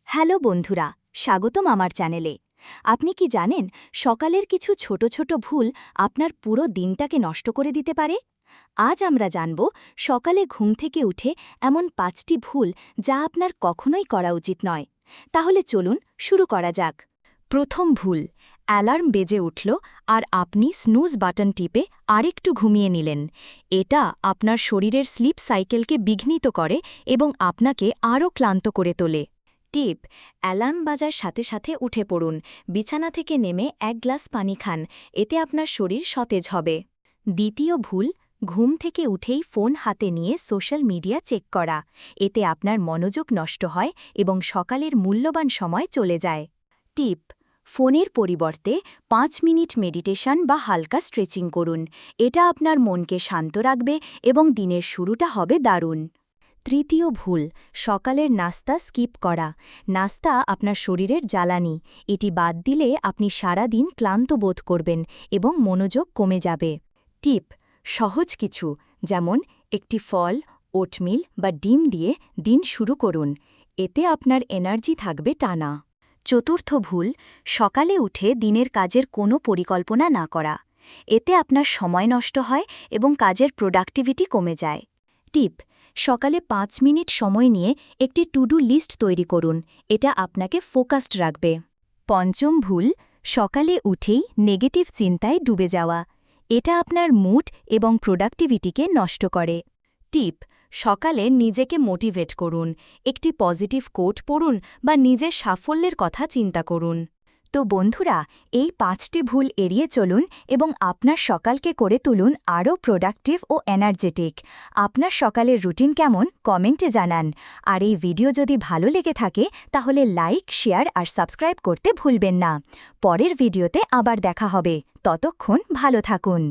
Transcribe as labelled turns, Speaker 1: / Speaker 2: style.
Speaker 1: Hello বন্ধুরা, স্বাগতম আমার চ্যানেলে। আপনি কি জানেন সকালের কিছু ছোট ছোট ভুল আপনার পুরো দিনটাকে নষ্ট করে দিতে পারে? আজ আমরা জানব সকালে ঘুম থেকে উঠে এমন 5টি ভুল যা আপনার কখনোই করা উচিত নয়। তাহলে চলুন শুরু করা যাক। প্রথম ভুল, অ্যালার্ম বেজে উঠল আর আপনি স্নুজ বাটন টিপে আরেকটু ঘুমিয়ে নিলেন। এটা আপনার শরীরের স্লিপ সাইকেলকে বিঘ্নিত করে এবং আপনাকে আরও ক্লান্ত করে তোলে। টিপ, অ্যালার্ম বাজার সাথে সাথে উঠে পড়ুন, বিছানা থেকে নেমে 1 গ্লাস পানি খান, এতে আপনার শরীর সতেজ হবে। দ্বিতীয় ভুল, ঘুম থেকে উঠেই ফোন হাতে নিয়ে সোশ্যাল মিডিয়া চেক করা। এতে আপনার মনোযোগ নষ্ট হয় এবং সকালের মূল্যবান সময় চলে যায়। টিপ, ফোনের পরিবর্তে 5 মিনিট মেডিটেশন বা হালকা স্ট্রেচিং করুন। এটা আপনার মনকে শান্ত রাখবে এবং দিনের শুরুটা হবে দারুণ। তৃতীয় ভুল, সকালের নাস্তা স্কিপ করা। নাস্তা আপনার শরীরের জ্বালানি, এটি বাদ দিলে আপনি সারা দিন ক্লান্ত বোধ করবেন এবং মনোযোগ কমে যাবে। টিপ, সহজ কিছু যেমন একটি ফল, ওটমিল বা ডিম দিয়ে দিন শুরু করুন, এতে আপনার এনার্জি থাকবে টানা। চতুর্থ ভুল, সকালে উঠে দিনের কাজের কোনো পরিকল্পনা না করা। এতে আপনার সময় নষ্ট হয় এবং কাজের প্রোডাক্টিভিটি কমে যায়। টিপ, সকালে 5 মিনিট সময় নিয়ে একটি টু ডু লিস্ট তৈরি করুন, এটা আপনাকে ফোকাসড রাখবে। পঞ্চম ভুল, সকালে উঠেই নেগেটিভ চিন্তায় ডুবে যাওয়া। এটা আপনার মুড এবং প্রোডাক্টিভিটিকে নষ্ট করে। টিপ, সকালে নিজেকে মোটিভেট করুন, একটি পজিটিভ কোট পড়ুন বা নিজের সাফল্যের কথা চিন্তা করুন। তো বন্ধুরা, এই 5টি ভুল এড়িয়ে চলুন এবং আপনার সকালকে করে তুলুন আরও প্রোডাক্টিভ ও এনার্জেটিক। আপনার সকালের রুটিন কেমন কমেন্টে জানান। আর এই ভিডিও যদি ভালো লেগে থাকে তাহলে লাইক, শেয়ার আর সাবস্ক্রাইব করতে ভুলবেন না। পরের ভিডিওতে আবার দেখা হবে, ততক্ষণ ভালো থাকুন।